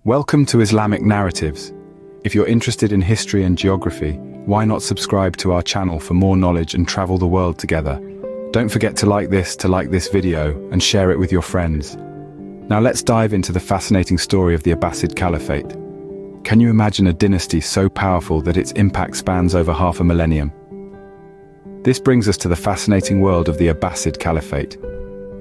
Welcome to Islamic Narratives. If you're interested in history and geography, why not subscribe to our channel for more knowledge and travel the world together? Don't forget to like this video and share it with your friends. Now let's dive into the fascinating story of the Abbasid Caliphate. Can you imagine a dynasty so powerful that its impact spans over half a millennium? This brings us to the fascinating world of the Abbasid Caliphate.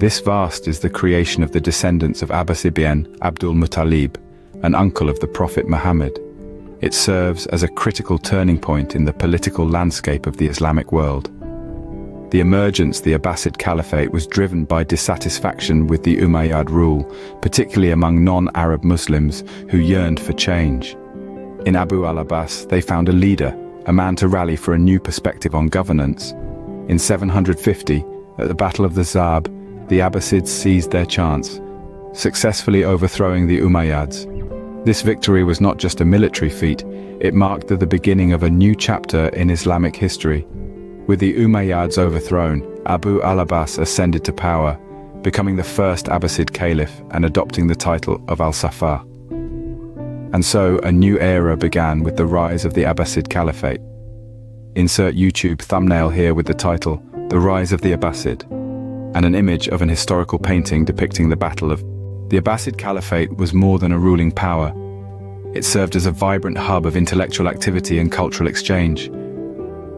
This vast is the creation of the descendants of Abbasid bin Abdul Muttalib, an uncle of the Prophet Muhammad. It serves as a critical turning point in the political landscape of the Islamic world. The emergence of the Abbasid Caliphate was driven by dissatisfaction with the Umayyad rule, particularly among non-Arab Muslims who yearned for change. In Abu al-Abbas, they found a leader, a man to rally for a new perspective on governance. In 750, at the Battle of the Zab, the Abbasids seized their chance, successfully overthrowing the Umayyads. This victory was not just a military feat, it marked the beginning of a new chapter in Islamic history. With the Umayyads overthrown, Abu al-Abbas ascended to power, becoming the first Abbasid Caliph and adopting the title of Al-Safa. And so, a new era began with the rise of the Abbasid Caliphate. Insert YouTube thumbnail here with the title, The Rise of the Abbasid, and an image of an historical painting depicting the Battle of the Abbasid Caliphate was more than a ruling power. It served as a vibrant hub of intellectual activity and cultural exchange.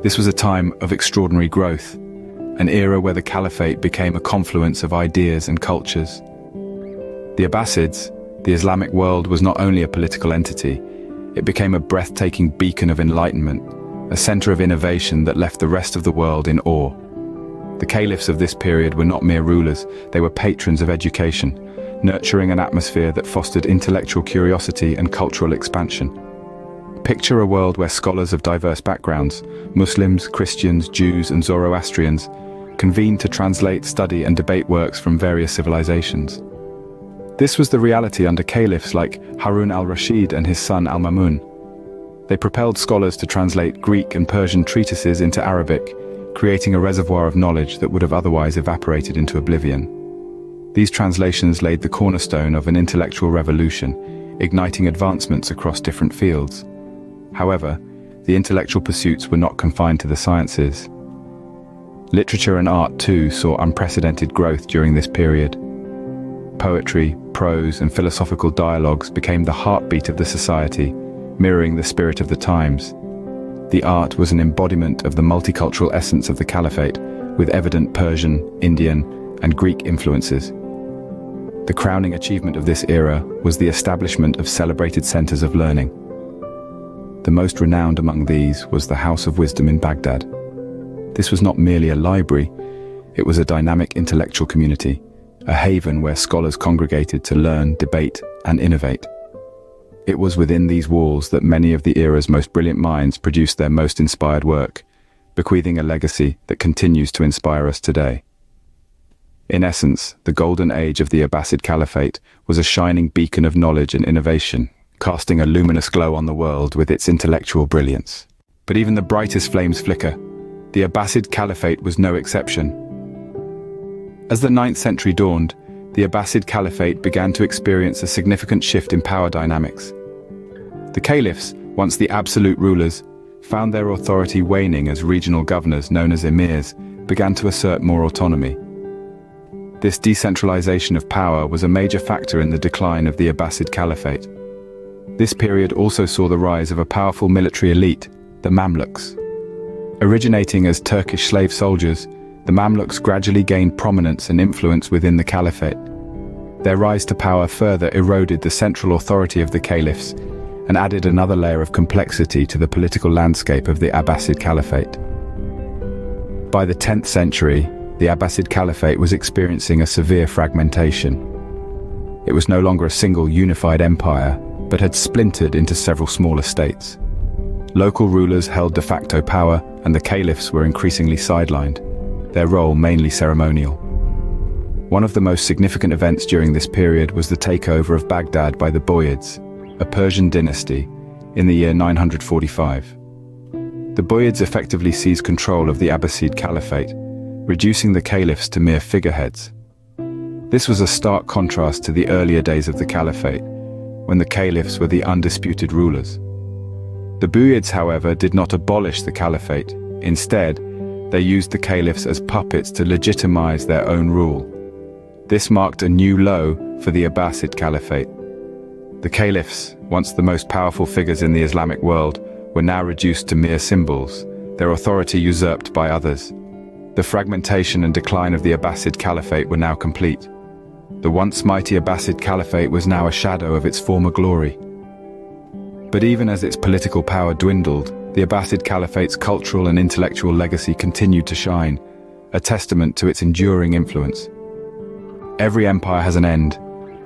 This was a time of extraordinary growth, an era where the Caliphate became a confluence of ideas and cultures. The Abbasids, the Islamic world, was not only a political entity, it became a breathtaking beacon of enlightenment, a center of innovation that left the rest of the world in awe. The caliphs of this period were not mere rulers, they were patrons of education, nurturing an atmosphere that fostered intellectual curiosity and cultural expansion. Picture a world where scholars of diverse backgrounds, Muslims, Christians, Jews, and Zoroastrians, convened to translate, study, and debate works from various civilizations. This was the reality under caliphs like Harun al-Rashid and his son al-Mamun. They propelled scholars to translate Greek and Persian treatises into Arabic, creating a reservoir of knowledge that would have otherwise evaporated into oblivion. These translations laid the cornerstone of an intellectual revolution, igniting advancements across different fields. However, the intellectual pursuits were not confined to the sciences. Literature and art too saw unprecedented growth during this period. Poetry, prose, and philosophical dialogues became the heartbeat of the society, mirroring the spirit of the times. The art was an embodiment of the multicultural essence of the Caliphate, with evident Persian, Indian, and Greek influences. The crowning achievement of this era was the establishment of celebrated centers of learning. The most renowned among these was the House of Wisdom in Baghdad. This was not merely a library, it was a dynamic intellectual community, a haven where scholars congregated to learn, debate, and innovate. It was within these walls that many of the era's most brilliant minds produced their most inspired work, bequeathing a legacy that continues to inspire us today. In essence, the golden age of the Abbasid Caliphate was a shining beacon of knowledge and innovation, casting a luminous glow on the world with its intellectual brilliance. But even the brightest flames flicker. The Abbasid Caliphate was no exception. As the 9th century dawned, the Abbasid Caliphate began to experience a significant shift in power dynamics. The caliphs, once the absolute rulers, found their authority waning as regional governors, known as emirs, began to assert more autonomy. This decentralization of power was a major factor in the decline of the Abbasid Caliphate. This period also saw the rise of a powerful military elite, the Mamluks. Originating as Turkish slave soldiers, the Mamluks gradually gained prominence and influence within the Caliphate. Their rise to power further eroded the central authority of the caliphs and added another layer of complexity to the political landscape of the Abbasid Caliphate. By the 10th century, the Abbasid Caliphate was experiencing a severe fragmentation. It was no longer a single unified empire, but had splintered into several smaller states. Local rulers held de facto power, and the caliphs were increasingly sidelined, their role mainly ceremonial. One of the most significant events during this period was the takeover of Baghdad by the Buyids, a Persian dynasty, in the year 945. The Buyids effectively seized control of the Abbasid Caliphate, reducing the caliphs to mere figureheads. This was a stark contrast to the earlier days of the Caliphate, when the caliphs were the undisputed rulers. The Buyids, however, did not abolish the caliphate. Instead, they used the caliphs as puppets to legitimize their own rule. This marked a new low for the Abbasid Caliphate. The caliphs, once the most powerful figures in the Islamic world, were now reduced to mere symbols, their authority usurped by others. The fragmentation and decline of the Abbasid Caliphate were now complete. The once mighty Abbasid Caliphate was now a shadow of its former glory. But even as its political power dwindled, the Abbasid Caliphate's cultural and intellectual legacy continued to shine, a testament to its enduring influence. Every empire has an end,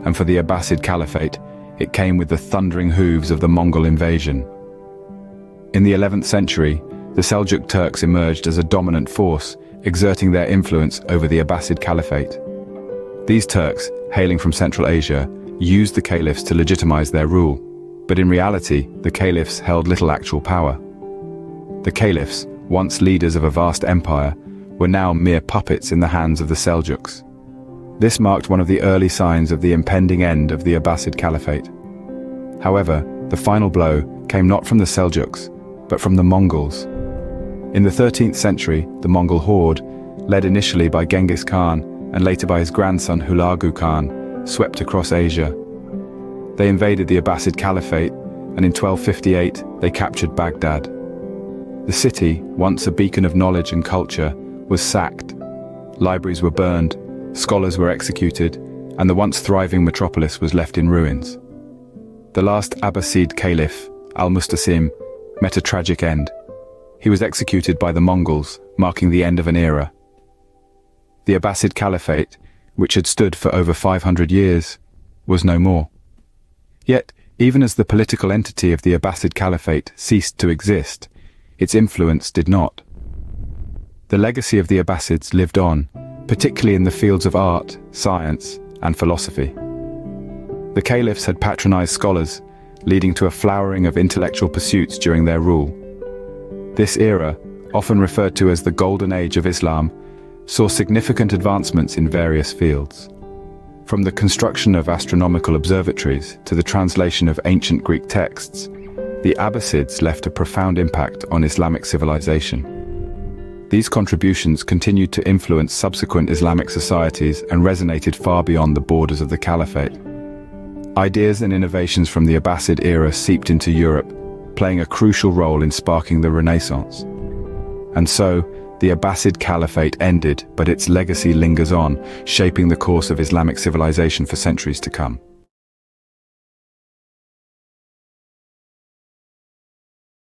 and for the Abbasid Caliphate, it came with the thundering hooves of the Mongol invasion. In the 11th century, the Seljuk Turks emerged as a dominant force, exerting their influence over the Abbasid Caliphate. These Turks, hailing from Central Asia, used the caliphs to legitimize their rule, but in reality, the caliphs held little actual power. The caliphs, once leaders of a vast empire, were now mere puppets in the hands of the Seljuks. This marked one of the early signs of the impending end of the Abbasid Caliphate. However, the final blow came not from the Seljuks, but from the Mongols. In the 13th century, the Mongol horde, led initially by Genghis Khan and later by his grandson Hulagu Khan, swept across Asia. They invaded the Abbasid Caliphate, and in 1258 they captured Baghdad. The city, once a beacon of knowledge and culture, was sacked. Libraries were burned, scholars were executed, and the once thriving metropolis was left in ruins. The last Abbasid Caliph, Al-Mustasim, met a tragic end. He was executed by the Mongols, marking the end of an era. The Abbasid Caliphate, which had stood for over 500 years, was no more. Yet, even as the political entity of the Abbasid Caliphate ceased to exist, its influence did not. The legacy of the Abbasids lived on, particularly in the fields of art, science, and philosophy. The caliphs had patronized scholars, leading to a flowering of intellectual pursuits during their rule. This era, often referred to as the Golden Age of Islam, saw significant advancements in various fields. From the construction of astronomical observatories to the translation of ancient Greek texts, the Abbasids left a profound impact on Islamic civilization. These contributions continued to influence subsequent Islamic societies and resonated far beyond the borders of the Caliphate. Ideas and innovations from the Abbasid era seeped into Europe, playing a crucial role in sparking the Renaissance. And so, the Abbasid Caliphate ended, but its legacy lingers on, shaping the course of Islamic civilization for centuries to come.